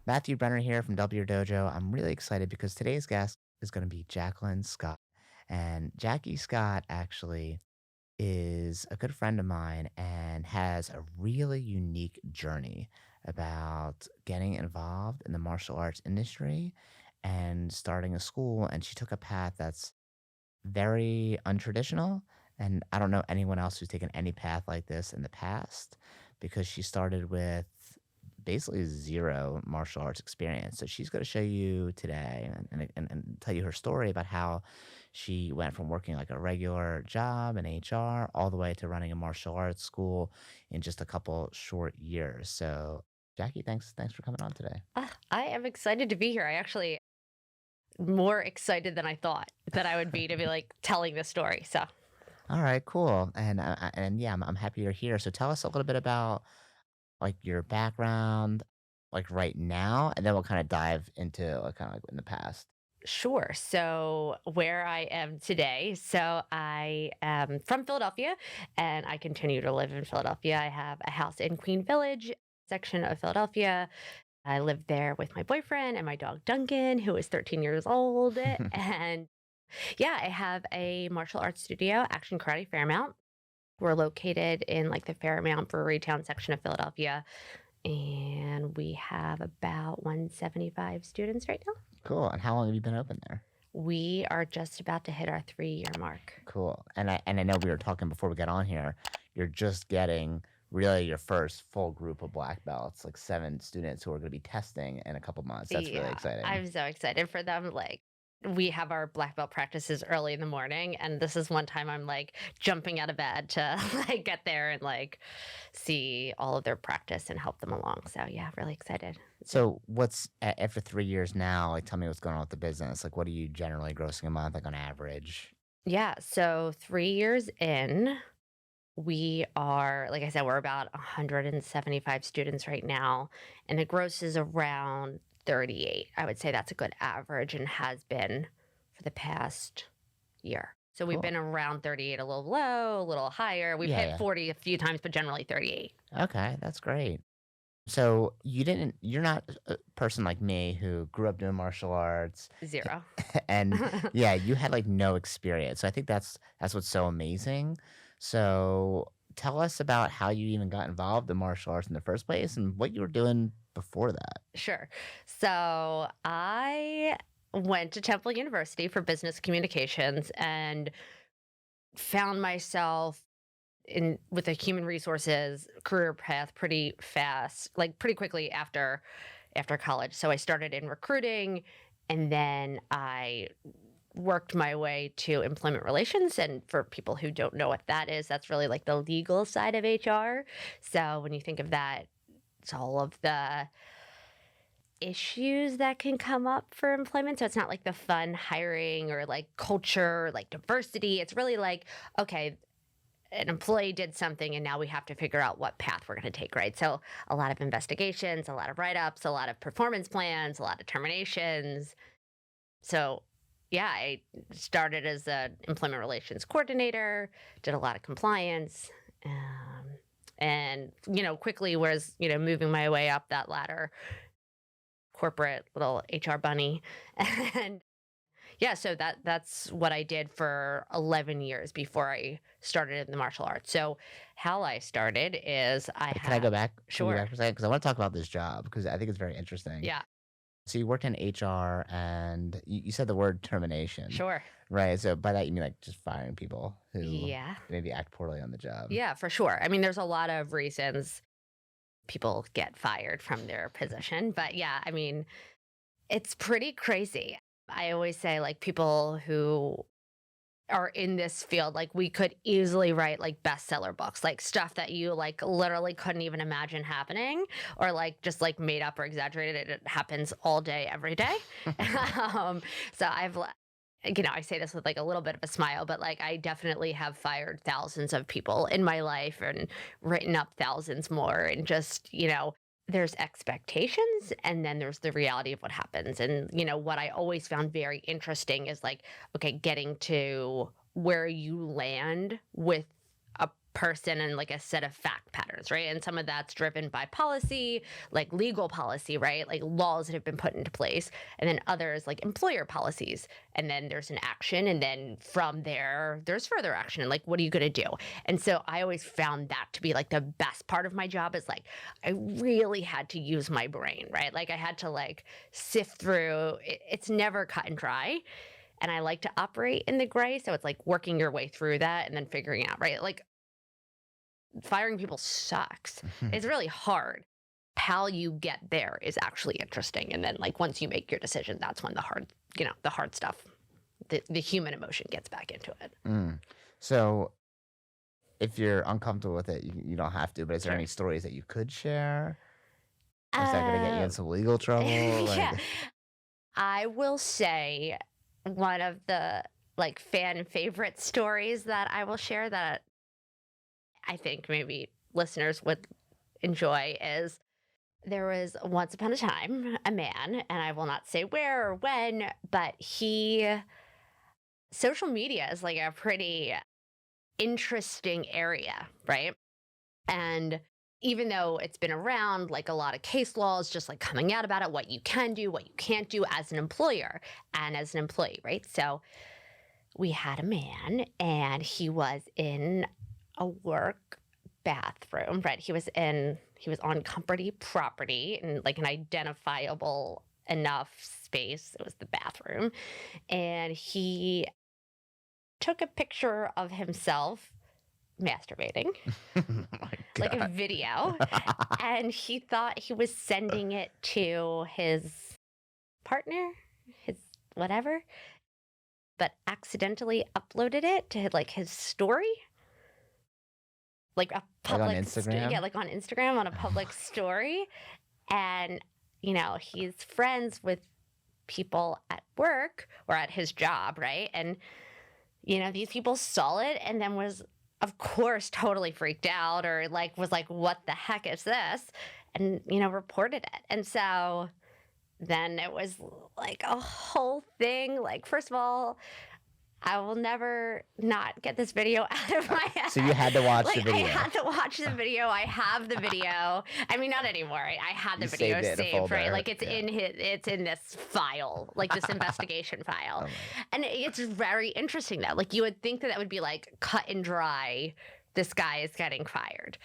Matthew Brenner here from W Your Dojo. I'm really excited because today's guest is going to be Jacqueline Scott. And Jackie Scott actually is a good friend of mine and has a really unique journey about getting involved in the martial arts industry and starting a school. And she took a path that's very untraditional. And I don't know anyone else who's taken any path like this in the past because she started with basically zero martial arts experience. So she's going to show you today and tell you her story about how she went from working like a regular job in HR all the way to running a martial arts school in just a couple short years. So Jackie, thanks for coming on today. I am excited to be here. I actually more excited than I thought that I would be to be like telling this story. So All right, cool. And yeah, I'm happy you're here. So tell us a little bit about like your background, like right now, and then we'll kind of dive into like kind of like in the past. sure. So where I am today. So I am from Philadelphia and I continue to live in Philadelphia. I have a house in Queen Village section of Philadelphia. I live there with my boyfriend and my dog Duncan, who is 13 years old. And yeah, I have a martial arts studio, Action Karate Fairmount. We're located in like the Fairmount Brewery Town section of Philadelphia. And we have about 175 students right now. Cool. And how long have you been open there? We are just about to hit our 3-year mark. Cool. And I know we were talking before we got on here. You're just getting really your first full group of black belts, like 7 students who are going to be testing in a couple months. That's really Yeah, exciting. I'm so excited for them. Like, we have our black belt practices early in the morning, and this is one time I'm like jumping out of bed to like get there and like see all of their practice and help them along. So yeah, really excited. So after 3 years now? Like, tell me what's going on with the business. Like, what are you generally grossing a month, like on average? Yeah, so 3 years in, we are, like I said, we're about 175 students right now, and the gross is around 38. I would say that's a good average and has been for the past year. So we've Cool. been around 38, a little low, a little higher. We've Yeah, hit yeah. 40 a few times, but generally 38. Okay, that's great. So you're not a person like me who grew up doing martial arts, Zero. and yeah, you had like no experience. So I think that's what's so amazing. So tell us about how you even got involved in martial arts in the first place and what you were doing before that. Sure. So I went to Temple University for business communications and found myself in with a human resources career path pretty fast, like pretty quickly after college. So I started in recruiting and then I worked my way to employment relations. And for people who don't know what that is, that's really like the legal side of HR. So when you think of that, it's all of the issues that can come up for employment. So it's not like the fun hiring or like culture, like diversity. It's really like, okay, an employee did something and now we have to figure out what path we're going to take, right? So a lot of investigations, a lot of write-ups, a lot of performance plans, a lot of terminations. So yeah, I started as an employment relations coordinator, did a lot of compliance, and quickly was moving my way up that ladder, corporate little HR bunny, and yeah, so that's what I did for 11 years before I started in the martial arts. So how I started is Can I go back? Can we go Sure. back for a second? Because I want to talk about this job because I think it's very interesting. Yeah, So you worked in HR and you said the word termination, sure. right? So by that you mean like just firing people who Yeah. maybe act poorly on the job. Yeah, for sure. I mean, there's a lot of reasons people get fired from their position, but yeah, I mean, it's pretty crazy. I always say like people who are in this field, like we could easily write like bestseller books, like stuff that you like literally couldn't even imagine happening or like just like made up or exaggerated. It happens all day, every day. So I say this with like a little bit of a smile, but like I definitely have fired thousands of people in my life and written up thousands more. And just, there's expectations and then there's the reality of what happens. And, what I always found very interesting is like, okay, getting to where you land with a person and like a set of fact patterns, right? And some of that's driven by policy, like legal policy, right? Like laws that have been put into place, and then others like employer policies. And then there's an action, and then from there, there's further action. And like, what are you going to do? And so I always found that to be like the best part of my job is like, I really had to use my brain, right? Like, I had to like sift through, it's never cut and dry. And I like to operate in the gray. So it's like working your way through that and then figuring out, right? Like, firing people sucks. It's really hard. How you get there is actually interesting. And then like once you make your decision, that's when the hard stuff, the human emotion gets back into it. Mm. So if you're uncomfortable with it, you don't have to, but is there Sure. any stories that you could share? Is that gonna get you in Um, some legal trouble? yeah, Like, I will say one of the like fan favorite stories that I will share that I think maybe listeners would enjoy is there was once upon a time a man, and I will not say where or when, but social media is like a pretty interesting area, right? And even though it's been around, like a lot of case laws just like coming out about it, what you can do, what you can't do as an employer and as an employee, right? So we had a man and he was in a work bathroom, right? He was on company property in like an identifiable enough space. It was the bathroom. And he took a picture of himself masturbating, oh my like a god. video, and he thought he was sending it to his partner, his whatever, but accidentally uploaded it to like his story, like a Like on yeah, Instagram? like on Instagram on a public story. And he's friends with people at work or at his job, right? And these people saw it and then was, of course, totally freaked out or like was like, what the heck is this? And, reported it. And so then it was like a whole thing. Like, first of all, I will never not get this video out of my So you head. had to watch the Like, I video. had to watch the video. I have the video. I mean, not anymore. I had the You video saved it in a saved, right? folder. Like Yeah. it's in this file, like this investigation Oh file. my And it's very interesting though. Like, you would think that would be like cut and dry. This guy is getting fired.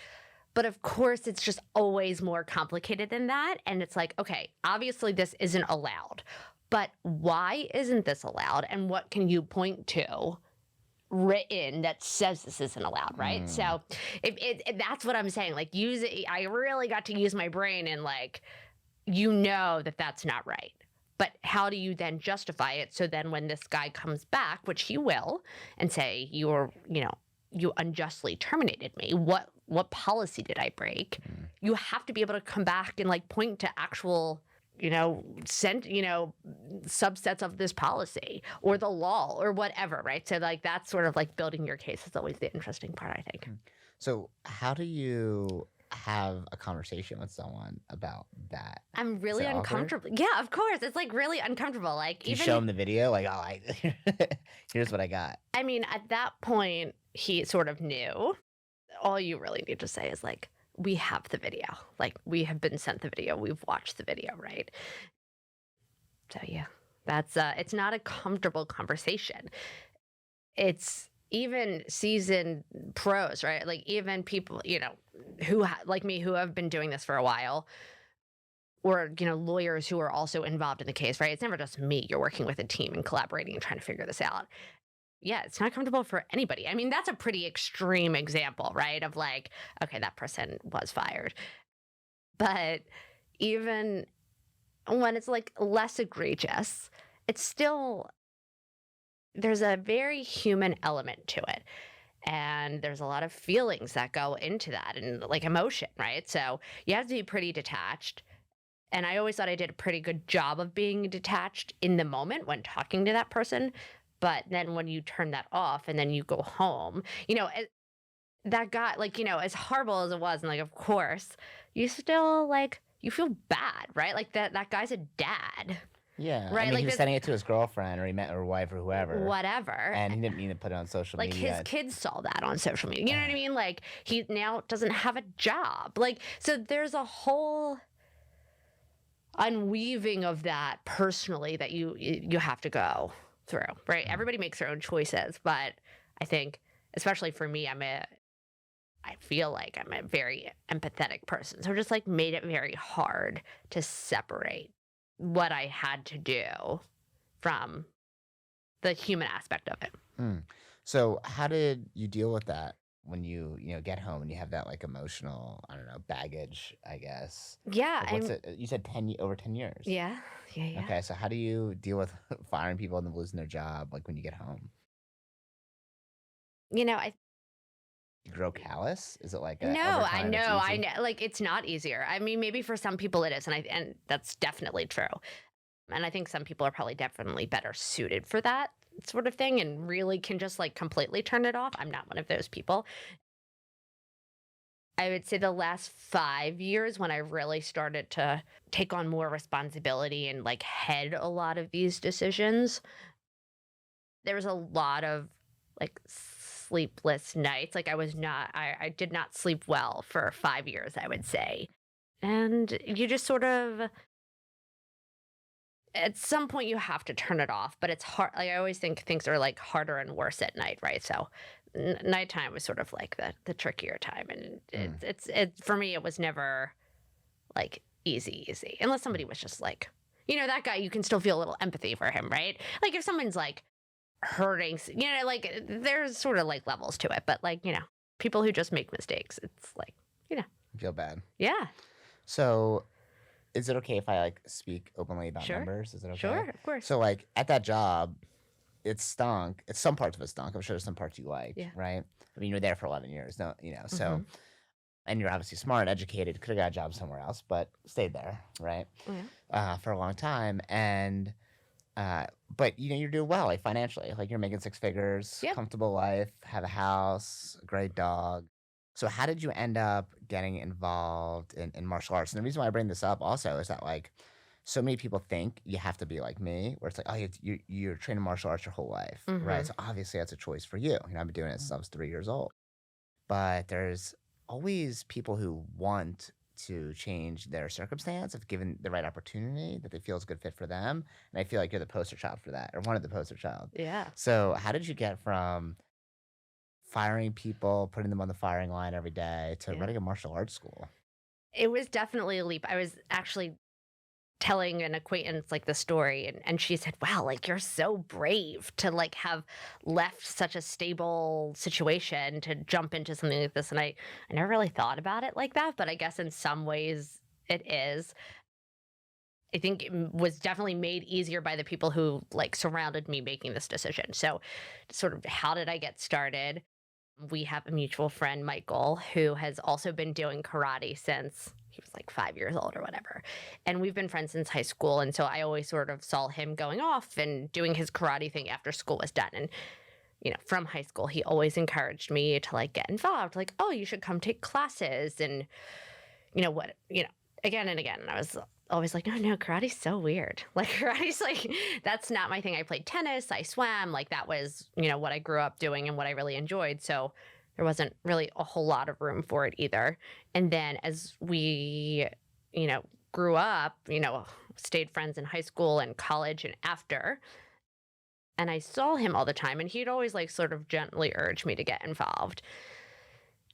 But of course, it's just always more complicated than that. And it's like, okay, obviously this isn't allowed. But why isn't this allowed? And what can you point to written that says this isn't allowed, right? Mm. So that's what I'm saying. Like, I really got to use my brain and like, that that's not right. But how do you then justify it? So then when this guy comes back, which he will, and say, you unjustly terminated me. What policy did I break? Mm. You have to be able to come back and like point to actual subsets of this policy or the law or whatever, right? So like that's sort of like building your case is always the interesting part, I think. So how do you have a conversation with someone about that? I'm Is really it awkward? uncomfortable. Yeah, of course. It's like really uncomfortable. Like, Do you even show him the video? Like, here's what I got. I mean, at that point, he sort of knew. All you really need to say is like, we have the video. Like, we have been sent the video. We've watched the video, right? So yeah, that's it's not a comfortable conversation. It's even seasoned pros, right? Like, even people, who like me, who have been doing this for a while, or lawyers who are also involved in the case, right? It's never just me. You're working with a team and collaborating and trying to figure this out. Yeah, it's not comfortable for anybody. I mean, that's a pretty extreme example, right? Of like, okay, that person was fired. But even when it's like less egregious, it's still, there's a very human element to it. And there's a lot of feelings that go into that and like emotion, right? So you have to be pretty detached. And I always thought I did a pretty good job of being detached in the moment when talking to that person. But then when you turn that off and then you go home, that guy, like, as horrible as it was, and like, of course, you still like, you feel bad, right? Like that guy's a dad. Yeah, I right? mean, he Like was this, sending it to his girlfriend or he met her wife or whoever, whatever. and he didn't mean to put it on social Like his media. kids saw that on social media. You know what I Ugh, mean? Like he now doesn't have a job. Like, so there's a whole unweaving of that personally that you have to go through, right? mm, Everybody makes their own choices, but I think especially for me, I feel like I'm a very empathetic person. So it just like made it very hard to separate what I had to do from the human aspect of it. mm. So how did you deal with that when you get home and you have that, like, emotional, I don't know, baggage, I guess? Yeah, Like, what's I'm it you said over 10 years. yeah, yeah, yeah. Okay, so how do you deal with firing people and them losing their job, like, when you get home? I You grow callous? Is it like a no, over I time it's know, I easy? know. Like it's not easier. I mean, maybe for some people it is, and that's definitely true. And I think some people are probably definitely better suited for that sort of thing, and really can just like completely turn it off. I'm not one of those people. I would say the last 5 years when I really started to take on more responsibility and like head a lot of these decisions, there was a lot of like sleepless nights. Like I did not sleep well for 5 years, I would say. And you just sort of, at some point, you have to turn it off, but it's hard. Like I always think things are like harder and worse at night, right? So nighttime was sort of like the trickier time. And Mm, for me, it was never like easy, unless somebody mm. was just like, that guy, you can still feel a little empathy for him, right? Like if someone's like hurting, like there's sort of like levels to it, but like, people who just make mistakes, it's like, you know, I feel bad. yeah, So, is it okay if I, like, speak openly about sure, numbers? Is it okay? sure, of course. So, like, at that job, it stunk. It's some parts of it stunk. I'm sure there's some parts you liked, Yeah. right? I mean, you were there for 11 years, no, so Hmm. and you're obviously smart, educated, could have got a job somewhere else, but stayed there, right? Yeah. For a long time, and but you're doing well, like financially, like you're making six figures, Yep. comfortable life, have a house, a great dog. So how did you end up getting involved in martial arts? And the reason why I bring this up also is that like so many people think you have to be like me, where it's like, oh, you're training martial arts your whole life, right? Hmm. So obviously that's a choice for you. I've been doing it since I was 3 years old. But there's always people who want to change their circumstance if given the right opportunity that they feel is a good fit for them. And I feel like you're the poster child for that, or one of the poster child. Yeah. So how did you get from firing people, putting them on the firing line every day to Yeah. running a martial arts school? It was definitely a leap. I was actually telling an acquaintance like the story, and she said, wow, like you're so brave to like have left such a stable situation to jump into something like this. And I never really thought about it like that, but I guess in some ways it is. I think it was definitely made easier by the people who like surrounded me making this decision. So sort of how did I get started? We have a mutual friend, Michael, who has also been doing karate since he was like 5 years old or whatever. And we've been friends since high school. And so I always sort of saw him going off and doing his karate thing after school was done. And, from high school, he always encouraged me to like get involved, like, oh, you should come take classes. And, again and again. And I was always like, no, no, karate's so weird. Like, karate's like, that's not my thing. I played tennis, I swam. Like, that was, what I grew up doing and what I really enjoyed. So there wasn't really a whole lot of room for it either. And then as we, grew up, stayed friends in high school and college and after, and I saw him all the time, and he'd always like sort of gently urge me to get involved.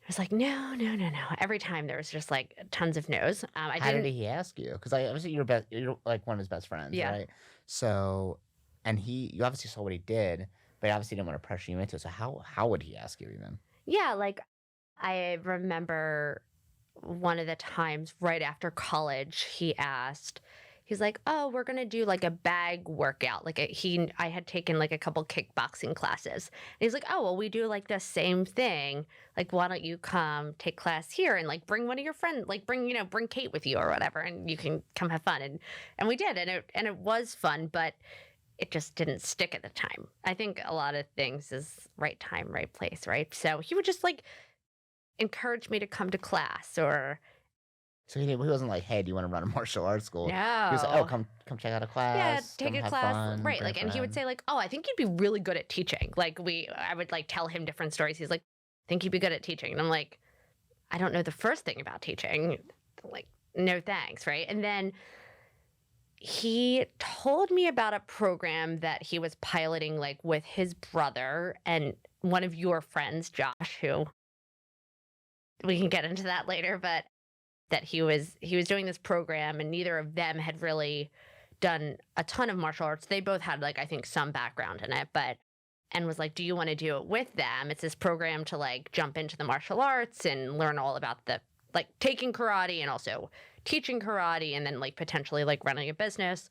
I was like, no, no, no, no. Every time there was just like tons of no's. I How did didn't, he ask you? Because obviously you're like one of his best friends, yeah. right? So, and you obviously saw what he did, but he obviously didn't want to pressure you into it. So how would he ask you even? Yeah, like I remember one of the times right after college, he's like, "Oh, we're gonna do like a bag workout." I had taken like a couple kickboxing classes. And he's like, "Oh, well, we do like the same thing. Like, why don't you come take class here and like bring one of your friends, like bring Kate with you or whatever, and you can come have fun." And we did, and it was fun, but it just didn't stick at the time. I think a lot of things is right time, right place, right? So he would just like encourage me to come to class or So he wasn't like, "Hey, do you wanna run a martial arts school?" He was like, "Oh, No. come check out a Yeah, class, take come a have class, fun, right, bring a like, and he would friend." say, like, "Oh, I think you'd be really good at teaching." Like, I would, like, tell him different stories. He's like, "Think you'd be good at teaching?" And I'm like, "I don't know the first thing about teaching." Like, "No, thanks," right? And then he told me about a program that he was piloting, like, with his brother and one of your friends, Josh, who we can get into that later, but that he was doing this program and neither of them had really done a ton of martial arts. They both had, like, I think some background in it, but and was like, "Do you want to do it with them?" It's this program to like jump into the martial arts and learn all about the like taking karate and also teaching karate and then like potentially like running a business.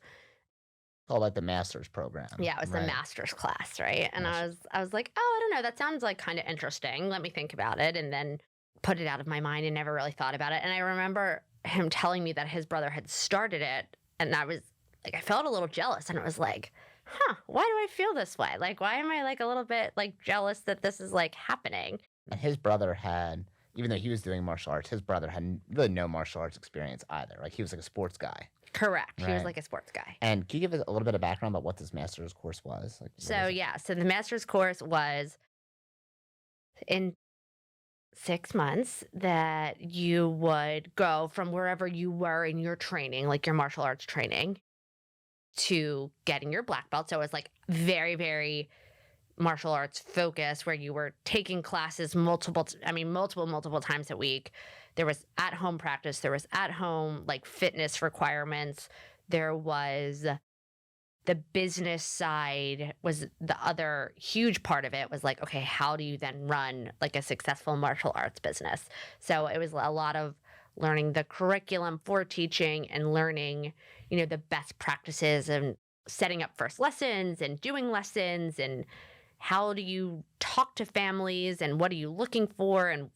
Called, like, the master's program, Yeah, it was the right? master's class, right? And I Master's was I was like, "Oh, I don't know, that sounds like kind of interesting. Let me think about it." And then put it out of my mind and never really thought about it. And I remember him telling me that his brother had started it and I was like I felt a little jealous and it was like, "Huh, why do I feel this way? Like why am I like a little bit like jealous that this is like happening?" and his brother had even though he was doing martial arts, his brother had really no martial arts experience either, like, he was, like, a sports guy, Correct. He was right? like a sports guy. And can you give us a little bit of background about what this master's course was? Like, what So is it? yeah, so the master's course was in 6 months that you would go from wherever you were in your training, like your martial arts training, to getting your black belt. So it was like very, very martial arts focused where you were taking classes multiple times a week. There was at home practice, there was at home like fitness requirements, there was the business side was the other huge part of it was like, okay, how do you then run like a successful martial arts business? So it was a lot of learning the curriculum for teaching and learning, the best practices and setting up first lessons and doing lessons and how do you talk to families and what are you looking for and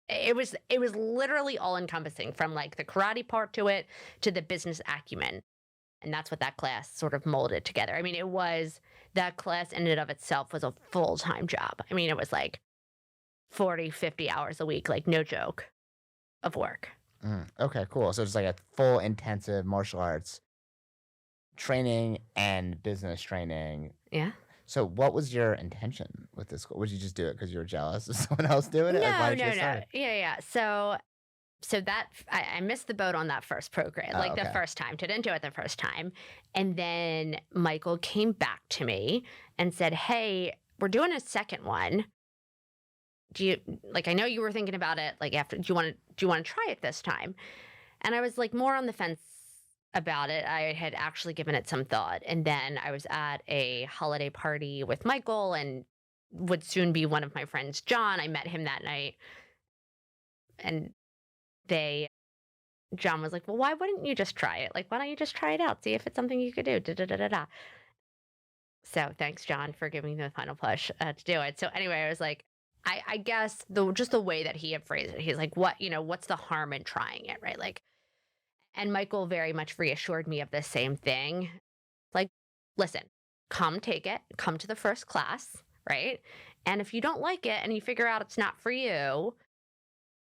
it was literally all encompassing from like the karate part to it to the business acumen, and that's what that class sort of molded together. I mean, that class in and of itself was a full-time job. I mean, it was like 40, 50 hours a week, like no joke of work. Okay, cool. So it's like a full intensive martial arts training and business training. Yeah. So what was your intention with this school? Would you just do it because you were jealous of someone else doing it? Like, why No, did you no, get no. started? Yeah, yeah. So that I missed the boat on that first program, Oh, like the okay. first time. Didn't do it the first time, and then Michael came back to me and said, "Hey, we're doing a second one. Do you like? I know you were thinking about it. Like after, do you want to try it this time?" And I was like more on the fence about it. I had actually given it some thought. And then I was at a holiday party with Michael and would soon be one of my friends, John. I met him that night and they John was like, "Well, why wouldn't you just try it? Like, why don't you just try it out? See if it's something you could do." Da, da, da, da, da. So thanks, John, for giving me the final push to do it. So anyway, I was like, I guess just the way that he had phrased it, he's like, what's the harm in trying it, right? Like, and Michael very much reassured me of the same thing. Like, listen, come take it, come to the first class, right? And if you don't like it and you figure out it's not for you,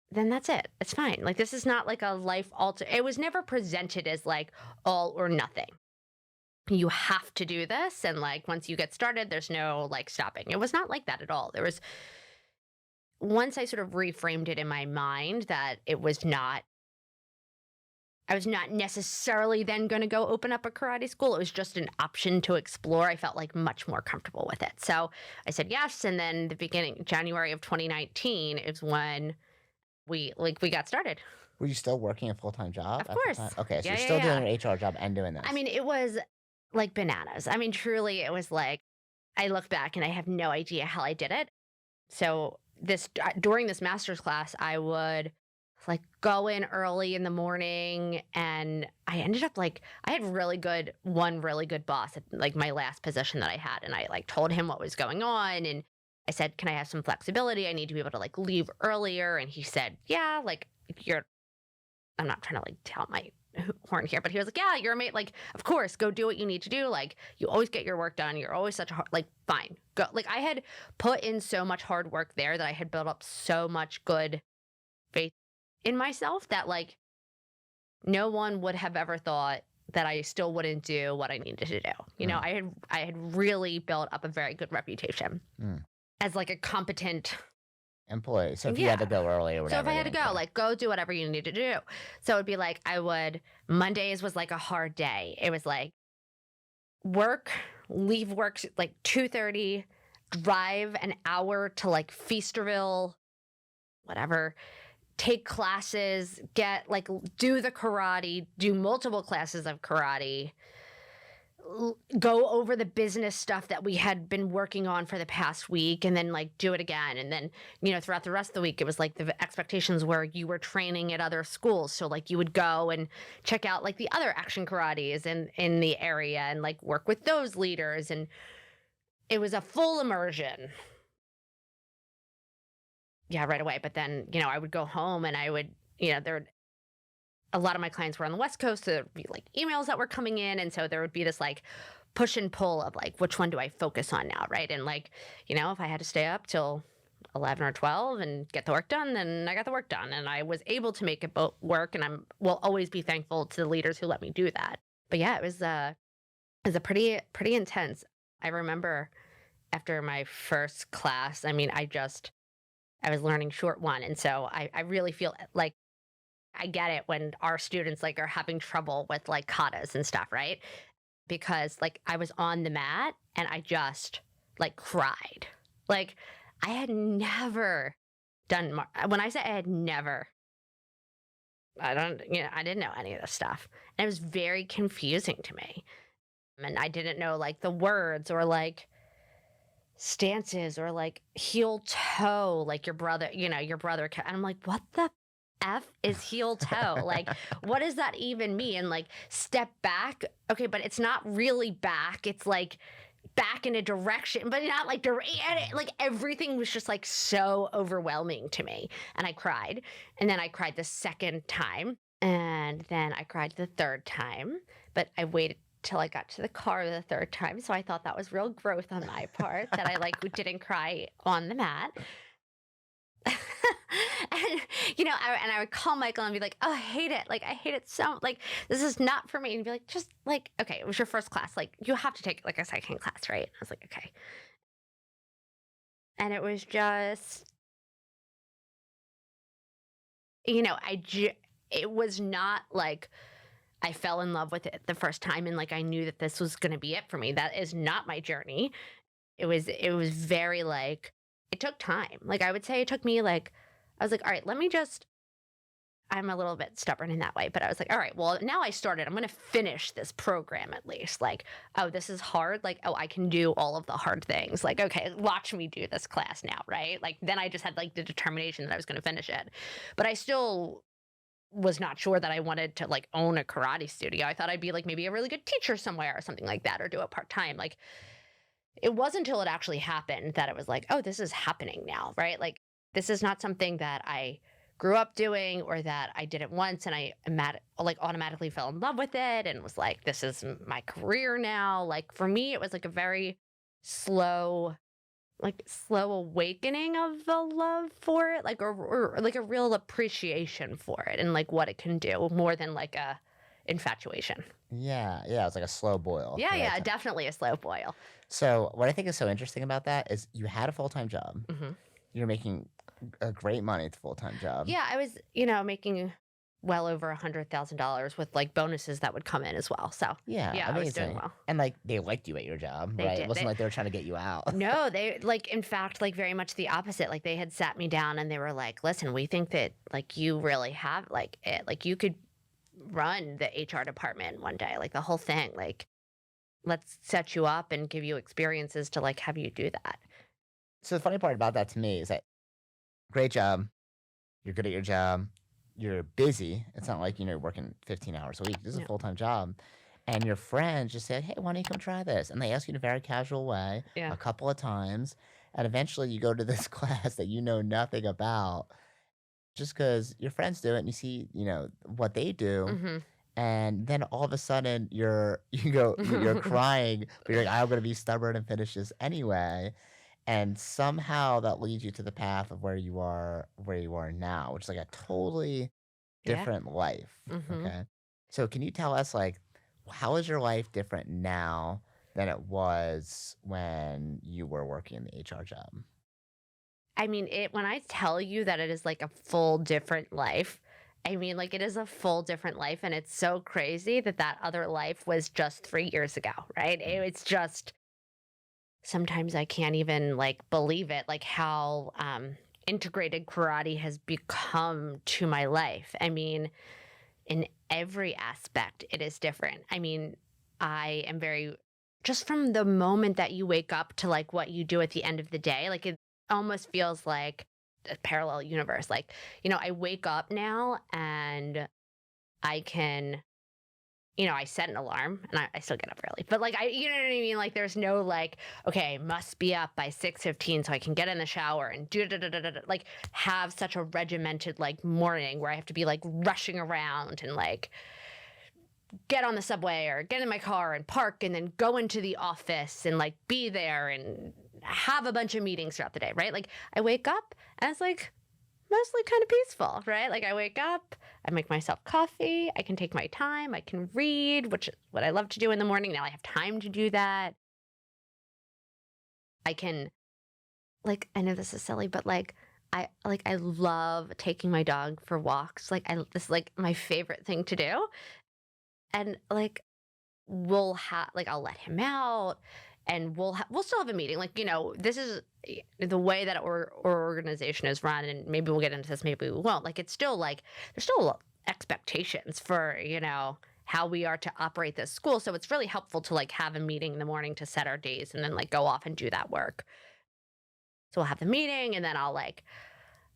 then that's it. It's fine. Like, this is not like a life alter. It was never presented as like all or nothing. You have to do this. And like, once you get started, there's no like stopping. It was not like that at all. There was, once I sort of reframed it in my mind that I was not necessarily then going to go open up a karate school. It was just an option to explore. I felt like much more comfortable with it. So I said yes. And then the beginning, January of 2019 is when we got started. Were you still working a full-time job Of at the time? course. Okay, so Yeah, you're yeah, still doing yeah. your HR job and doing I this. mean, it was like bananas. I mean, truly, it was like, I look back and I have no idea how I did it. So during this master's class, I would like go in early in the morning and I ended up like I had one really good boss at like my last position that I had and I like told him what was going on and I said, "Can I have some flexibility? I need to be able to like leave earlier." And he said, "Yeah, like you're I'm not trying to like tout my horn here, but he was like, "Yeah, you're a mate. Like, of course, go do what you need to do. Like, you always get your work done. You're always such a hard, like, fine, go." Like, I had put in so much hard work there that I had built up so much good faith in myself that, like, no one would have ever thought that I still wouldn't do what I needed to do. Mm, I had really built up a very good reputation mm. as like a competent. Employee. So if you had to Yeah. go early or So if whatever, I they had to didn't go, care. like, go do whatever you need to do. So it'd be like Mondays was like a hard day. It was like work, leave work like 2:30, drive an hour to like Feasterville, whatever, take classes, do the karate, do multiple classes of karate, go over the business stuff that we had been working on for the past week, and then like do it again. And then, throughout the rest of the week, it was like the expectations were you were training at other schools. So like you would go and check out like the other action karates in the area and like work with those leaders. And it was a full immersion. Yeah, right away. But then, I would go home and I would, there a lot of my clients were on the West Coast, so there'd be like emails that were coming in. And so there would be this like push and pull of like, which one do I focus on now? Right. And like, if I had to stay up till 11 or 12 and get the work done, then I got the work done. And I was able to make it work. And will always be thankful to the leaders who let me do that. But yeah, it was a pretty intense. I remember after my first class, I mean, I was learning short one. And so I really feel like I get it when our students like are having trouble with like katas and stuff, right? Because like I was on the mat and I just like cried. Like I had never when I say I had never, I didn't know any of this stuff. And it was very confusing to me. And I didn't know like the words or like stances or like heel toe, like and I'm like, what the F is heel toe? Like, what does that even mean? And like, step back. Okay, but it's not really back. It's like back in a direction, but not like like everything was just like so overwhelming to me. And I cried. And then I cried the second time. And then I cried the third time. But I waited till I got to the car the third time. So I thought that was real growth on my part that I like didn't cry on the mat. And I would call Michael and be like, "Oh, I hate it. Like I hate it so like this is not for me." And he'd be like, "Just like okay, it was your first class. Like you have to take like a second class, right?" I was like, "Okay." And it was just, it was not like I fell in love with it the first time and like I knew that this was going to be it for me. That is not my journey. It was very like it took time. Like I would say it took me like I was like, "All right, let me just." I'm a little bit stubborn in that way, but I was like, all right, well, now I started. I'm going to finish this program at least. Like, oh, this is hard. Like, oh, I can do all of the hard things. Like, okay, watch me do this class now, right? Like, then I just had like the determination that I was going to finish it. But I still was not sure that I wanted to like own a karate studio. I thought I'd be like maybe a really good teacher somewhere or something like that or do it part time. Like, it wasn't until it actually happened that it was like, oh, this is happening now, right? Like, this is not something that I grew up doing or that I did it once and I automatically fell in love with it and was like, this is my career now. Like, for me, it was like a very slow, slow awakening of the love for it, like, or like a real appreciation for it and like what it can do more than like a infatuation. Yeah, yeah, it's like a slow boil, Yeah, right? yeah, definitely a slow boil. So, what I think is so interesting about that is you had a full-time job. Hmm. You're making a great money at the full-time job. Yeah, I was, making well over $100,000 with like bonuses that would come in as well. So Yeah, yeah, I was doing amazing. well. And, like, they liked you at your job, They right? It did. wasn't like they were trying to get you out. No, they like in fact like very much the opposite. Like they had sat me down and they were like, "Listen, we think that like you really have like it. Like you could run the HR department one day, like the whole thing. Like let's set you up and give you experiences to like have you do that." So, the funny part about that to me is that great job, you're good at your job, you're busy. It's not like, you're working 15 hours a week. This is a Yeah. full-time job. And your friends just said, "Hey, why don't you come try this?" And they ask you in a very casual way Yeah. a couple of times. And eventually you go to this class that you know nothing about just because your friends do it and you see, what they do. Mhm. And then all of a sudden you're crying, but you're like, "I'm gonna be stubborn and finish this anyway." And somehow that leads you to the path of where you are now, which is like a totally Yeah. different life, Mhm. okay? So can you tell us, like, how is your life different now than it was when you were working in the HR job? I mean, when I tell you that it is like a full different life, I mean, like it is a full different life. And it's so crazy that that other life was just 3 years ago, right? It's just sometimes I can't even like believe it, like how integrated karate has become to my life. I mean, in every aspect, it is different. I mean, I am very, just from the moment that you wake up to like what you do at the end of the day, like it almost feels like a parallel universe. Like, I wake up now and I can, I set an alarm and I still get up early, but like, you know what I mean? Like, there's no like, okay, must be up by 6:15 so I can get in the shower and do da, da, da, da, da, like have such a regimented like morning where I have to be like rushing around and like get on the subway or get in my car and park and then go into the office and like be there and have a bunch of meetings throughout the day, right? Like I wake up and it's like mostly kind of peaceful, right? Like I wake up, I make myself coffee, I can take my time, I can read, which is what I love to do in the morning. Now I have time to do that. I can like I know this is silly, but I love taking my dog for walks. Like this is like my favorite thing to do. And like we'll have like I'll let him out and we'll still have a meeting. Like, this is the way that our organization is run, and maybe we'll get into this, maybe we won't. Like it's still like there's still expectations for, how we are to operate this school. So it's really helpful to like have a meeting in the morning to set our days and then like go off and do that work. So we'll have the meeting and then I'll like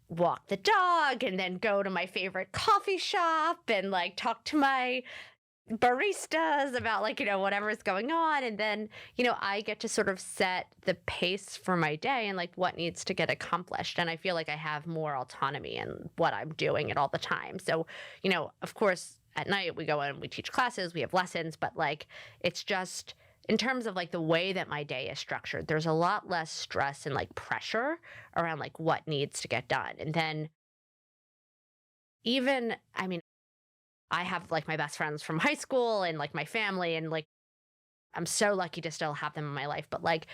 walk the dog and then go to my favorite coffee shop and like talk to my baristas about like whatever's going on, and then I get to sort of set the pace for my day and like what needs to get accomplished, and I feel like I have more autonomy in what I'm doing at all the time. So of course at night we go in, we teach classes, we have lessons, but like it's just in terms of like the way that my day is structured, there's a lot less stress and like pressure around like what needs to get done. And then even I mean, I have like my best friends from high school and like my family, and like I'm so lucky to still have them in my life. But like,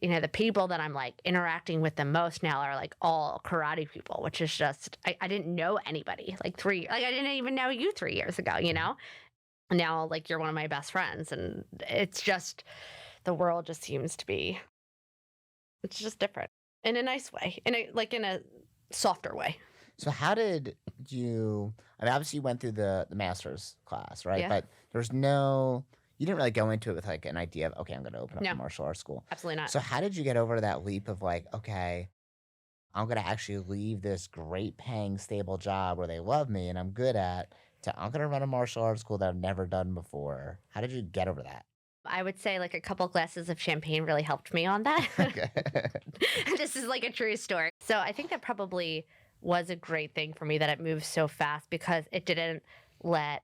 the people that I'm like interacting with the most now are like all karate people, which is just, I didn't know anybody like I didn't even know you 3 years ago, Now like you're one of my best friends. And it's just, the world just seems to be, it's just different in a nice way, in a softer way. So how did you I mean, obviously you went through the master's class, right? Yeah. But you didn't really go into it with like an idea of, okay, I'm gonna open up a No, martial arts school. absolutely not. So how did you get over that leap of like, okay, I'm gonna actually leave this great paying stable job where they love me and I'm good at to I'm gonna run a martial arts school that I've never done before. How did you get over that? I would say like a couple glasses of champagne really helped me on that. Okay. This is like a true story. So I think that probably was a great thing for me that it moved so fast because it didn't let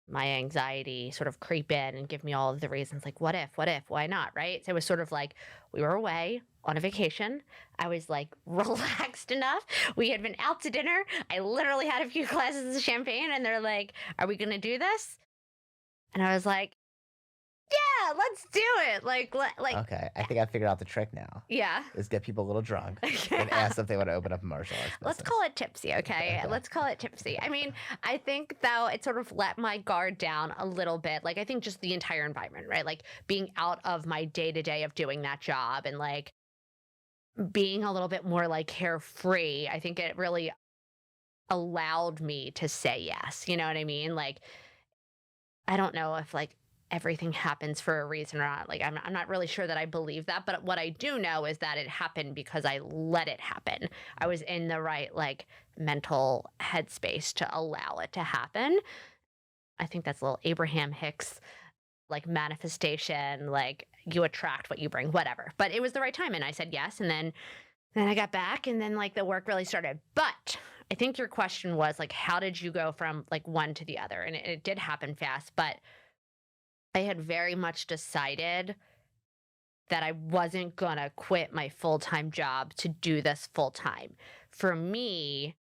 my anxiety sort of creep in and give me all of the reasons like, what if, why not? Right. So it was sort of like we were away on a vacation. I was like relaxed enough. We had been out to dinner. I literally had a few glasses of champagne and they're like, are we going to do this? And I was like, yeah, let's do it. Okay. I think I figured out the trick now. yeah. Is get people a little drunk and ask if they want to open up a martial arts Let's business. call it tipsy, okay? Okay. Let's call it tipsy. I mean, I think though it sort of let my guard down a little bit. Like I think just the entire environment, right? Like being out of my day to day of doing that job and like being a little bit more like carefree. I think it really allowed me to say yes. You know what I mean? Like I don't know if like everything happens for a reason or not. Like I'm not really sure that I believe that, but what I do know is that it happened because I let it happen. I was in the right like mental headspace to allow it to happen. I think that's a little Abraham Hicks like manifestation, like you attract what you bring, whatever. But it was the right time and I said yes, and then I got back and then like the work really started. But I think your question was like how did you go from like one to the other? And it did happen fast, but I had very much decided that I wasn't gonna quit my full time job to do this full time. For me,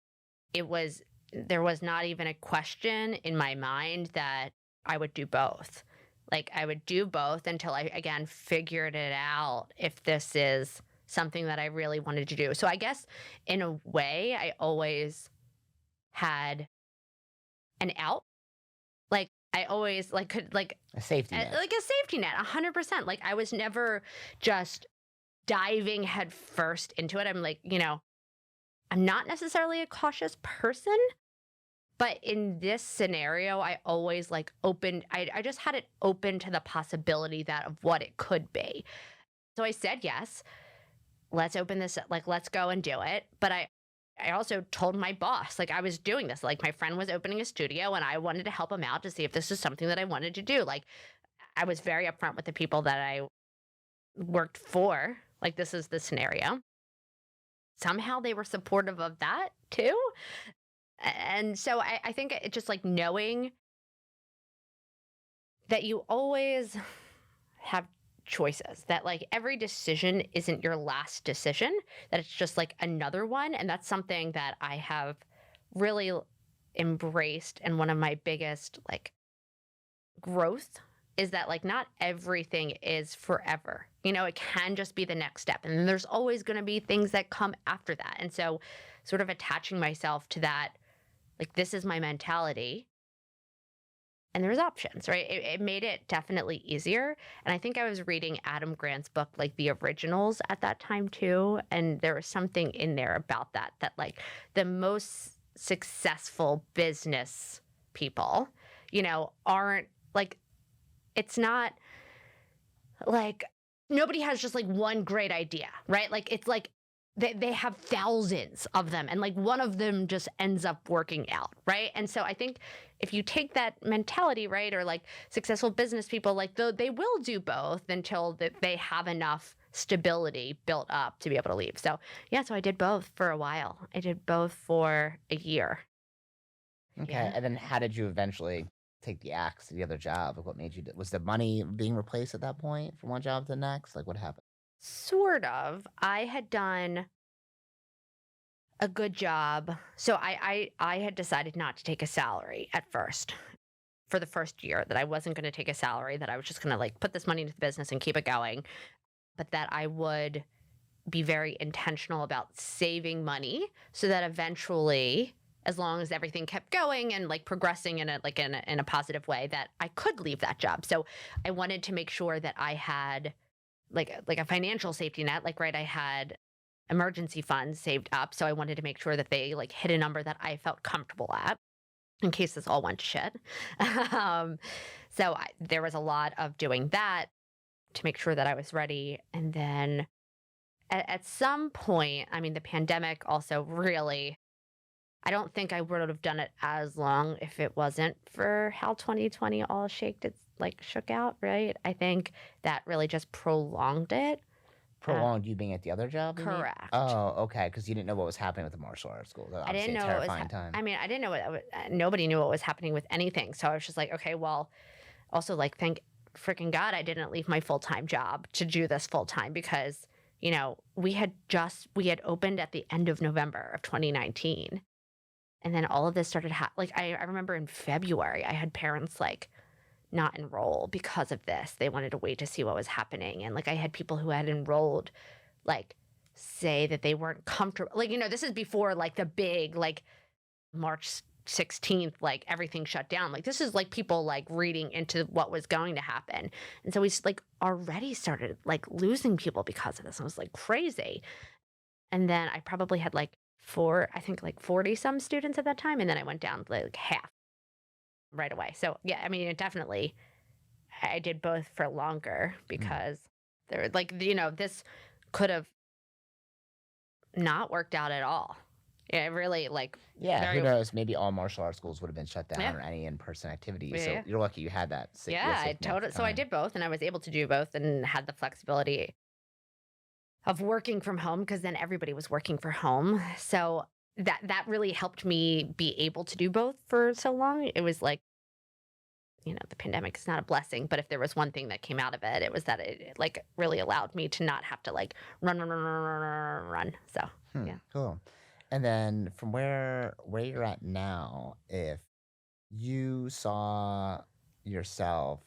it was there was not even a question in my mind that I would do both. Like, I would do both until I, again, figured it out if this is something that I really wanted to do. So I guess in a way, I always had an out. Like, I always like could A safety net. like a safety net, 100%. Like, I was never just diving head first into it. I'm like, I'm not necessarily a cautious person, but in this scenario, I always like opened, I just had it open to the possibility that of what it could be. So I said, yes, let's open this, like, let's go and do it. But I also told my boss, like, I was doing this. Like, my friend was opening a studio and I wanted to help him out to see if this is something that I wanted to do. Like, I was very upfront with the people that I worked for. Like, this is the scenario. Somehow they were supportive of that too. And so I think it just like knowing that you always have choices, that like every decision isn't your last decision, that it's just like another one. And that's something that I have really embraced. And one of my biggest like growth is that like not everything is forever. It can just be the next step. And then there's always going to be things that come after that. And so sort of attaching myself to that, like, this is my mentality and there's options, right? It made it definitely easier. And I think I was reading Adam Grant's book, like The Originals, at that time too. And there was something in there about that like the most successful business people, aren't like, it's not like nobody has just like one great idea, right? Like, it's like they have thousands of them and like one of them just ends up working out, right? And so I think if you take that mentality, right, or like successful business people, like they will do both until they have enough stability built up to be able to leave. So yeah, so I did both for a while. I did both for a year. Okay, Yeah. and then how did you eventually take the axe to the other job? Like, what made you was the money being replaced at that point from one job to the next? Like, what happened? Sort of. I had done a good job. So I had decided not to take a salary at first for the first year, that I wasn't going to take a salary, that I was just going to like put this money into the business and keep it going, but that I would be very intentional about saving money so that eventually, as long as everything kept going and like progressing in a positive way, that I could leave that job. So I wanted to make sure that I had like a financial safety net, like, right, I had emergency funds saved up. So I wanted to make sure that they like hit a number that I felt comfortable at in case this all went to shit. um, there was a lot of doing that to make sure that I was ready. And then at some point, I mean, the pandemic also really, I don't think I would have done it as long if it wasn't for how 2020 all shook out, right? I think that really just prolonged it. Uh, Prolonged you being at the other job, you mean? Correct. Oh, okay, because you didn't know what was happening with the martial arts school. That's I didn't obviously a know what was. terrifying time. I mean, I didn't know nobody knew what was happening with anything. So I was just like, okay, well, also like, thank freaking God I didn't leave my full time job to do this full time, because we had opened at the end of November of 2019, and then all of this started like I remember in February I had parents like not enroll because of this. They wanted to wait to see what was happening. And like I had people who had enrolled like say that they weren't comfortable. Like, this is before like the big like March 16th, like everything shut down. Like, this is like people like reading into what was going to happen. And so we like already started like losing people because of this. And it was like crazy. And then I probably had like I think like 40 some students at that time. And then I went down to like half right away. So yeah, I mean, it definitely, I did both for longer Mm. because there, like, this could have not worked out at all. Yeah, it really like Yeah, who very, knows? Maybe all martial arts schools would have been shut yeah, down or any in-person activities. So yeah, you're lucky you had that yeah. I safety net at the totally. So I time. did both, and I was able to do both, and had the flexibility of working from home because then everybody was working from home. So that really helped me be able to do both for so long. It was like, the pandemic is not a blessing, but if there was one thing that came out of it, it was that it like really allowed me to not have to like run, run, run, run, run, run, run. So yeah. Cool. And then from where you're at now, if you saw yourself,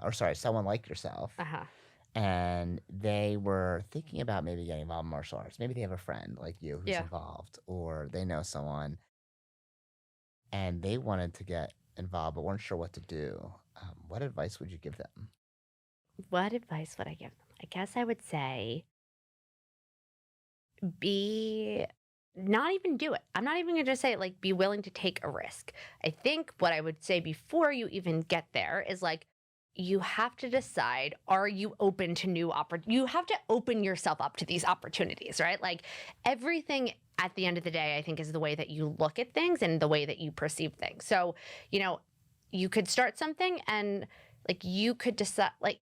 or sorry, someone like yourself, Uh-huh. and they were thinking about maybe getting involved in martial arts. Maybe they have a friend like you who's Yeah. involved, or they know someone and they wanted to get involved but weren't sure what to do. What advice would you give them? What advice would I give them? I guess I would say be not even do it. I'm not even going to say like be willing to take a risk. I think what I would say before you even get there is like you have to decide, are you open to new you have to open yourself up to these opportunities, right? Like everything at the end of the day I think is the way that you look at things and the way that you perceive things. So, you know, you could start something and like you could decide like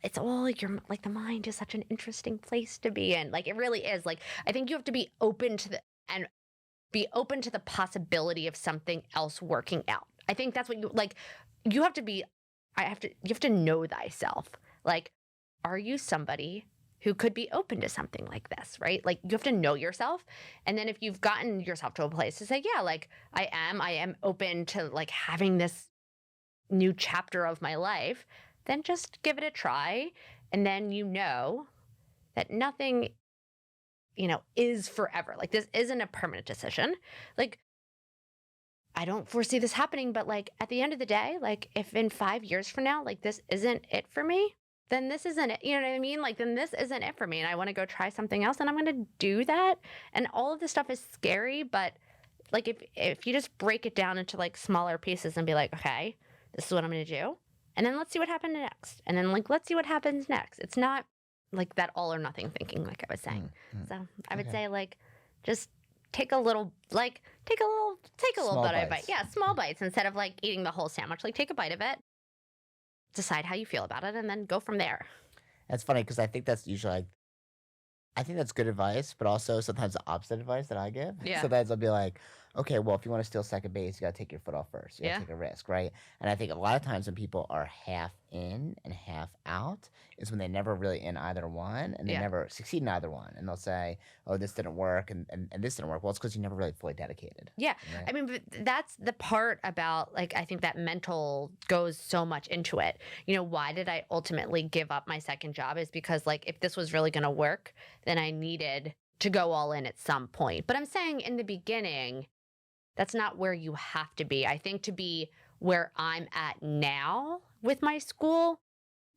it's all like your like the mind is such an interesting place to be in. Like it really is. Like I think you have to be open to the and be open to the possibility of something else working out. I think that's what you like you have to be you have to know thyself. Like are you somebody who could be open to something like this, right? Like you have to know yourself. And then if you've gotten yourself to a place to say, yeah, like I am open to like having this new chapter of my life, then just give it a try. And then you know that nothing, is forever. Like this isn't a permanent decision. Like I don't foresee this happening, but like at the end of the day, like if in 5 years from now, like this isn't it for me, then this isn't it. You know what I mean? Like then this isn't it for me. And I want to go try something else and I'm going to do that. And all of this stuff is scary, but like if you just break it down into like smaller pieces and be like, okay, this is what I'm going to do. And then let's see what happens next. And then like let's see what happens next. It's not like that all or nothing thinking like I was saying. Mm, mm, So, I would okay. say like just take a little Small bit of a bite. bites. Yeah, small bites instead of like eating the whole sandwich. Like take a bite of it, decide how you feel about it and then go from there. That's funny because I think that's usually like, I think that's good advice, but also sometimes the opposite advice that I give. Yeah. Sometimes I'll be like, okay, well, if you want to steal second base, you got to take your foot off first. You got to Yeah. take a risk, right? And I think a lot of times when people are half in and half out is when they never really in either one and they Yeah. never succeed in either one. And they'll say, oh, this didn't work and this didn't work. Well, it's because you never really fully dedicated, Yeah. right? I mean, but that's the part about like, I think that mental goes so much into it. Why did I ultimately give up my second job is because like, if this was really going to work, then I needed to go all in at some point. But I'm saying in the beginning, that's not where you have to be. I think to be where I'm at now with my school,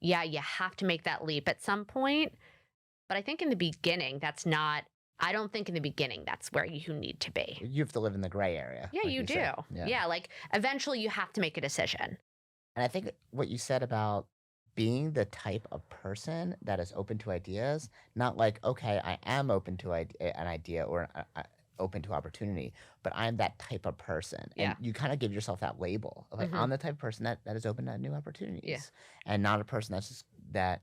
yeah, you have to make that leap at some point. But I think in the beginning, I don't think in the beginning that's where you need to be. You have to live in the gray area, Yeah, like you you do. said. Yeah. Yeah, like eventually you have to make a decision. And I think what you said about being the type of person that is open to ideas, not like, okay, I am open to an idea or open to opportunity, but I'm that type of person. And Yeah. you kind of give yourself that label of like, Hmm. I'm the type of person that is open to new Yeah. opportunities and not a person that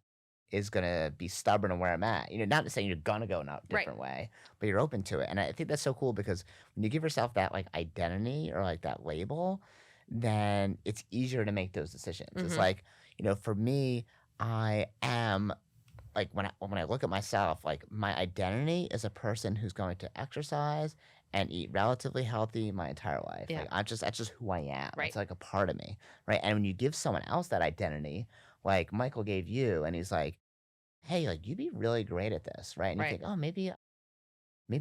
is going to be stubborn on where I'm at. Not saying you're going to go in a Right. different way, but you're open to it. And I think that's so cool because when you give yourself that like identity or like that label, then it's easier to make those decisions. It's Hmm. like, for me, I am like when I look at myself, like my identity is a person who's going to exercise and eat relatively healthy my entire life. Yeah. Like that's just who I am. Right. It's like a part of me, right? And when you give someone else that identity, like Michael gave you, and he's like, "Hey, like you'd be really great at this, right?" And you Right. think, "Oh, maybe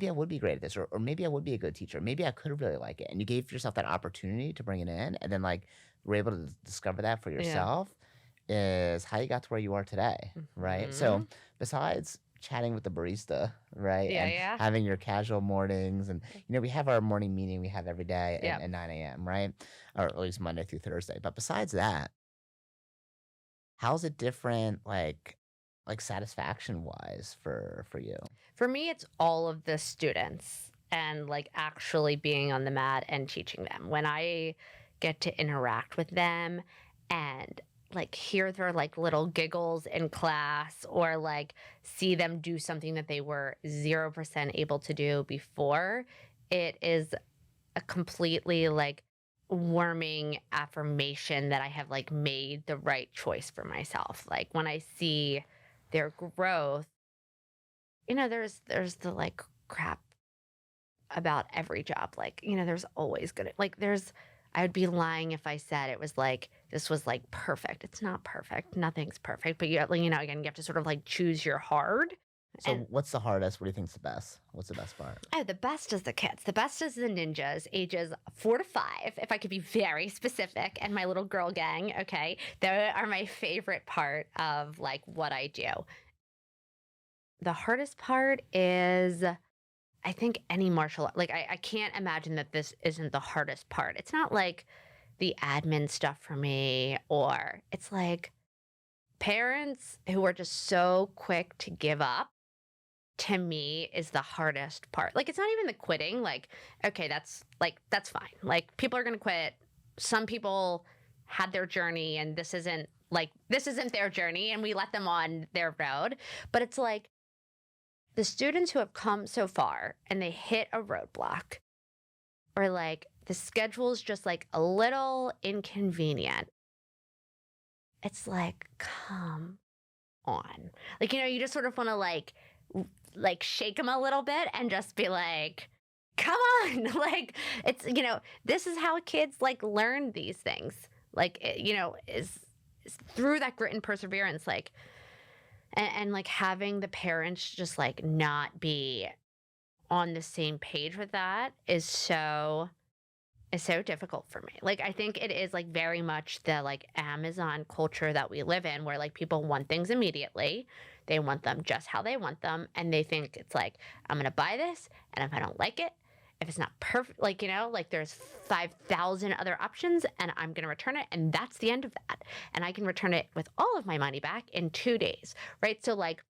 I would be great at this, or maybe I would be a good teacher. Maybe I could really like it." And you gave yourself that opportunity to bring it in, and then like were able to discover that for Yeah. yourself is how you got to where you are today, right? So Hmm. besides chatting with the barista, right, Yeah. and Yeah. having your casual mornings, and we have our morning meeting we have every day Yeah. at 9 a.m., right, or at least Monday through Thursday. But besides that, how's it different, like satisfaction wise for you? For me, it's all of the students and like actually being on the mat and teaching them. When I get to interact with them and like hear their like little giggles in class or like see them do something that they were 0% able to do before, it is a completely like warming affirmation that I have like made the right choice for myself. Like when I see their growth, there's the like crap. about every job. Like, there's always gonna I would be lying if I said it was like this was like perfect. It's not perfect. Nothing's perfect. But again, you have to sort of like choose your hard. So And what's the hardest? What do you think's the best? What's the best part? oh, the best is the kids. The best is the ninjas, ages 4 to 5, if I could be very specific, and my little girl gang. Okay. They are my favorite part of like what I do. The hardest part is I think any martial art, like I can't imagine that this isn't the hardest part. It's not like the admin stuff for me, or it's like parents who are just so quick to give up to me is the hardest part. Like it's not even the quitting, like, okay, that's fine. Like people are gonna quit. Some people had their journey and this isn't their journey and we let them on their road. But it's like the students who have come so far and they hit a roadblock or like the schedule is just like a little inconvenient. It's like, come on. Like, you just sort of want to like shake them a little bit and just be like, come on. Like this is how kids like learn these things. Like, is through that grit and perseverance, like, and like having the parents just like not be on the same page with that is so difficult for me. Like I think it is like very much the like Amazon culture that we live in where like people want things immediately. They want them just how they want them and they think it's like I'm going to buy this and if I don't like it, if it's not perfect, like like there's 5,000 other options and I'm going to return it and that's the end of that. And I can return it with all of my money back in 2 days, right? So like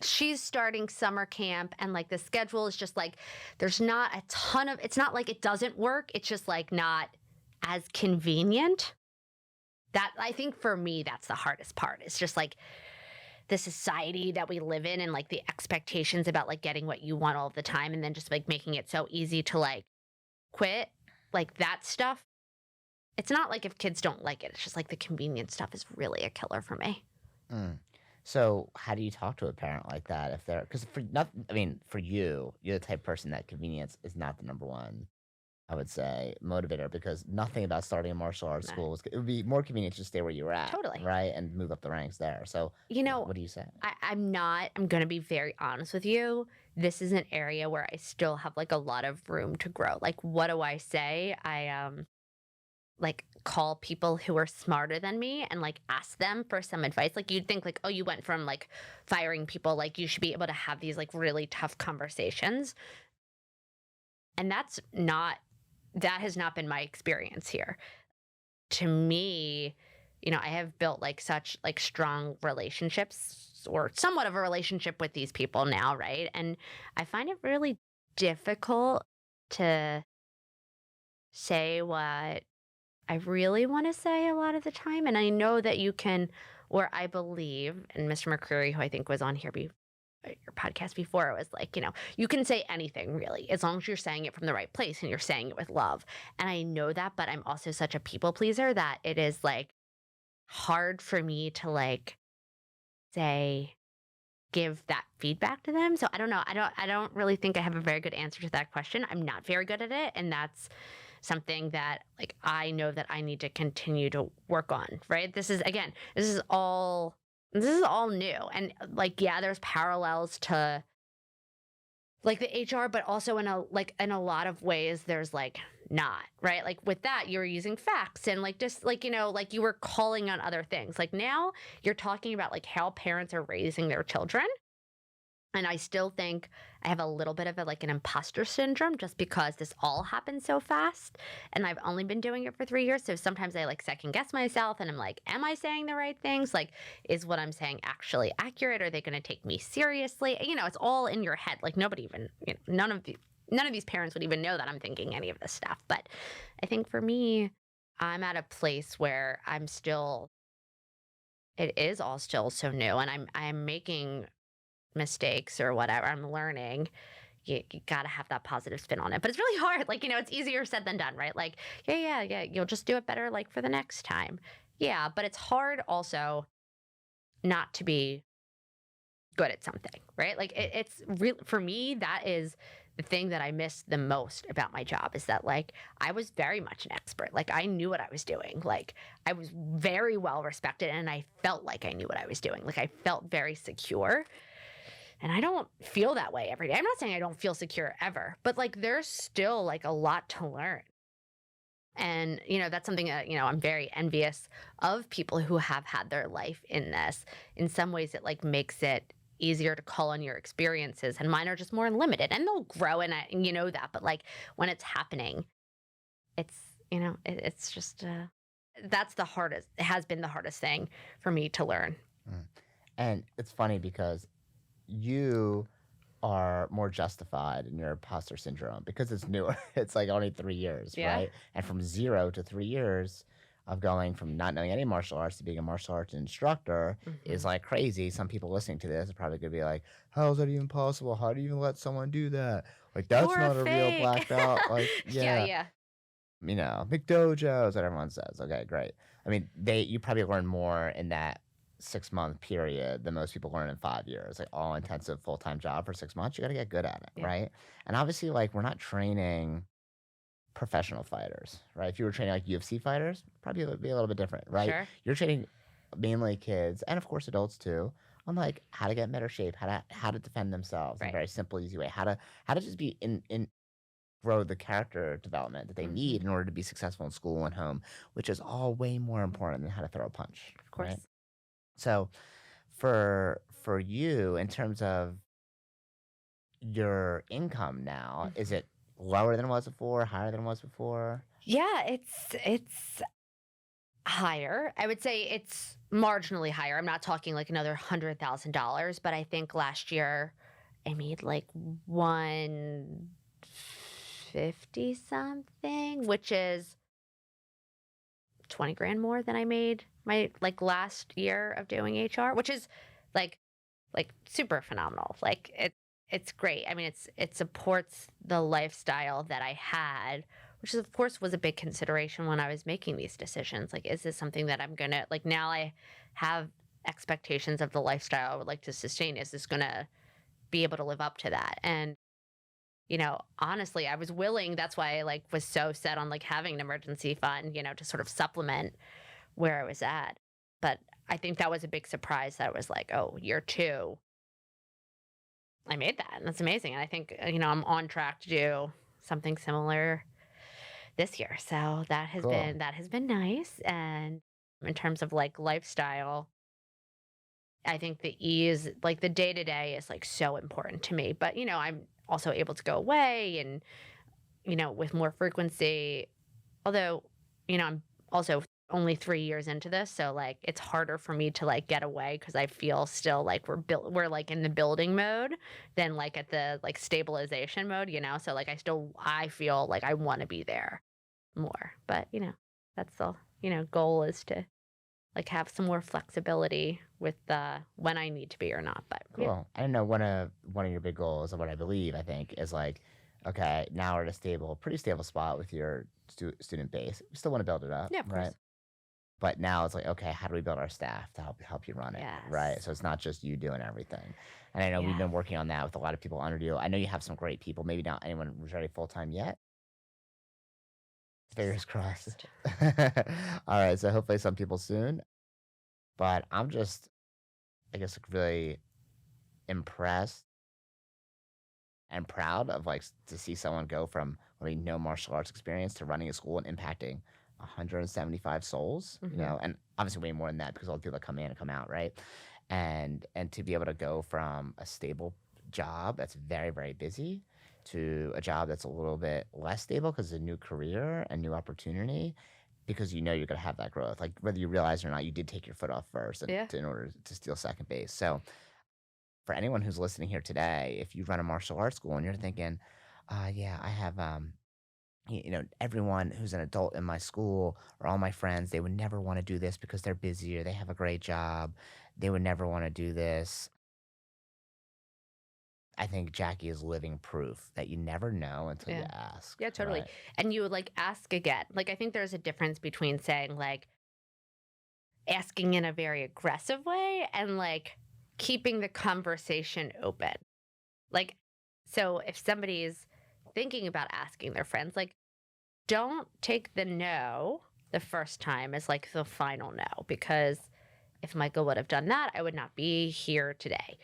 she's starting summer camp and like the schedule is just like there's not a ton of it's not like it doesn't work, it's just like not as convenient. That I think for me that's the hardest part. It's just like the society that we live in and like the expectations about like getting what you want all the time and then just like making it so easy to like quit, like that stuff. It's not like if kids don't like it, it's just like the convenience stuff is really a killer for me. Mm. So how do you talk to a parent like that if they're because for not I mean for you, you're the type of person that convenience is not the number one, I would say, motivator because nothing about starting a martial arts Nah, school was it would be more convenient to stay where you were at, totally. right, and move up the ranks there. So You know, what do you say? I'm going to be very honest with you. This is an area where I still have like a lot of room to grow. Like, what do I say? Like call people who are smarter than me and like ask them for some advice. Like you'd think like, oh, you went from like firing people, like you should be able to have these like really tough conversations. And that has not been my experience here. To me, I have built like such like strong relationships or somewhat of a relationship with these people now, right? And I find it really difficult to say what I really want to say a lot of the time. And I know that you can, or I believe, and Mr. McCreary, who I think was on here your podcast before, it was like, you can say anything really, as long as you're saying it from the right place and you're saying it with love. And I know that, but I'm also such a people pleaser that it is like hard for me to like say, give that feedback to them. So I don't know. I don't really think I have a very good answer to that question. I'm not very good at it. And that's something that like I know that I need to continue to work on, right? This is all new. And like yeah, there's parallels to like the HR, but also in a lot of ways there's like not, right? Like with that, you're using facts and like just like, like you were calling on other things. Like now you're talking about like how parents are raising their children. And I still think I have a little bit of like an imposter syndrome just because this all happened so fast. And I've only been doing it for 3 years. So sometimes I like second guess myself and I'm like, am I saying the right things? Like, is what I'm saying actually accurate? Are they going to take me seriously? It's all in your head. Like nobody even, none of these parents would even know that I'm thinking any of this stuff. But I think for me, I'm at a place where it is all still so new and I'm making mistakes or whatever. I'm learning. You got to have that positive spin on it. But it's really hard. Like, it's easier said than done, right? Like, yeah. You'll just do it better like for the next time. Yeah. But it's hard also not to be good at something, right? Like it's real for me, that is the thing that I missed the most about my job is that, like, I was very much an expert. Like, I knew what I was doing. Like, I was very well respected and I felt like I knew what I was doing. Like, I felt very secure. And I don't feel that way every day. I'm not saying I don't feel secure ever, but like, there's still like a lot to learn. And, that's something that, I'm very envious of people who have had their life in this. In some ways, it like makes it easier to call on your experiences, and mine are just more limited and they'll grow and you know that. But like when it's happening, it's, it's just, that's the hardest, it has been the hardest thing for me to learn. Mm. And it's funny because you are more justified in your imposter syndrome because it's newer. It's like only 3 years, Yeah. right? And from 0 to 3 years of going from not knowing any martial arts to being a martial arts instructor is Hmm. like crazy. Some people listening to this are probably gonna be like, "How is that even possible? How do you even let someone do that? Like, that's You're a not a real fake. black belt." Like, Yeah, yeah, yeah. McDojos, what everyone says. Okay, great. I mean, you probably learn more in that 6-month period than most people learn in 5 years. Like all intensive full time job for 6 months, you got to get good at it, Yeah. right? And obviously, like we're not training professional fighters, right? If you were training like UFC fighters, probably it would be a little bit different, right? Sure. You're training mainly kids and of course adults too on like how to get in better shape, how to defend themselves in a Right. very simple, easy way, how to just be in grow the character development that they Hmm. need in order to be successful in school and home, which is all way more important than how to throw a punch, Of right? course. So for you, in terms of your income now, is Mhm. it lower than it was before, higher than it was before? Yeah, it's higher. I would say it's marginally higher. I'm not talking like another $100,000, but I think last year I made like 150 something, which is 20 grand more than I made my like last year of doing HR, which is like super phenomenal. Like it's great. I mean, it supports the lifestyle that I had, which is, of course was a big consideration when I was making these decisions. Like, is this something that I'm gonna like now I have expectations of the lifestyle I would like to sustain. Is this gonna be able to live up to that? And honestly, I was willing. That's why I like was so set on like having an emergency fund, to sort of supplement where I was at. But I think that was a big surprise that was like, oh, year two, I made that, and that's amazing, and I think, I'm on track to do something similar this year, so Cool. that has been nice, and in terms of, like, lifestyle, I think the ease like, the day-to-day is, like, so important to me, but, I'm also able to go away and, with more frequency. Although, I'm also only 3 years into this, so, like, it's harder for me to, like, get away because I feel still like we're, like, in the building mode than, like, at the, like, stabilization mode, So, like, I feel like I wanna be there more, but, that's the, goal is to, like, have some more flexibility with, when I need to be or not, but yeah. Cool. I know one of your big goals, and what I believe, I think, is like, okay, now we're at a pretty stable spot with your student base. We still want to build it up, Yeah, of right? course. But now it's like, okay, how do we build our staff to help you run it, right? Yes. So it's not just you doing everything. And I know we've Yeah. been working on that with a lot of people under you. I know you have some great people. Maybe not anyone who's ready full time yet. Fingers crossed. First. All right, so hopefully some people soon. But I'm just, I guess, like, really impressed and proud of like to see someone go from really no martial arts experience to running a school and impacting 175 souls, Mhm. and obviously way more than that because all the people that come in and come out, right? And to be able to go from a stable job that's very, very busy to a job that's a little bit less stable because it's a new career and new opportunity because you're going to have that growth. Like whether you realize it or not, you did take your foot off first Yeah. in order to steal second base. So for anyone who's listening here today, if you run a martial arts school and you're thinking, yeah, I have, everyone who's an adult in my school or all my friends, they would never want to do this because they're busy or they have a great job. They would never want to do this. I think Jackie is living proof that you never know until you Yeah. ask, Yeah, totally. right? And you would like ask again. Like, I think there's a difference between saying like asking in a very aggressive way and like keeping the conversation open. Like, So if somebody's thinking about asking their friends, like, don't take the no the first time as like the final no, because if Michael would have done that, I would not be here today.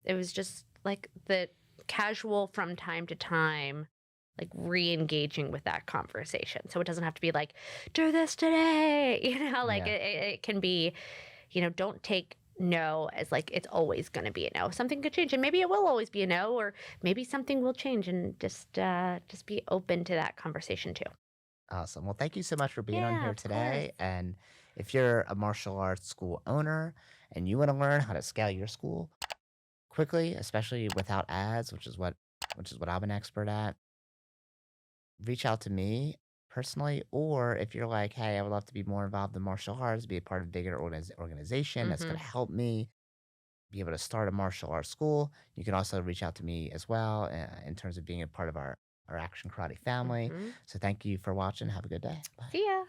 It was just like the casual from time to time, like re-engaging with that conversation. So it doesn't have to be like, do this today, like Yeah. it can be, don't take no as like it's always going to be a no. Something could change and maybe it will always be a no, or maybe something will change, and just be open to that conversation too. Awesome. Well, thank you so much for being on Yeah, here of course. today. And if you're a martial arts school owner and you want to learn how to scale your school quickly, especially without ads, which is what I'm an expert at, reach out to me personally. Or if you're like, hey, I would love to be more involved in martial arts, be a part of a bigger organization that's going Mhm. to help me be able to start a martial arts school, you can also reach out to me as well in terms of being a part of our Action Karate family. Mhm. So thank you for watching. Have a good day. Bye. See ya.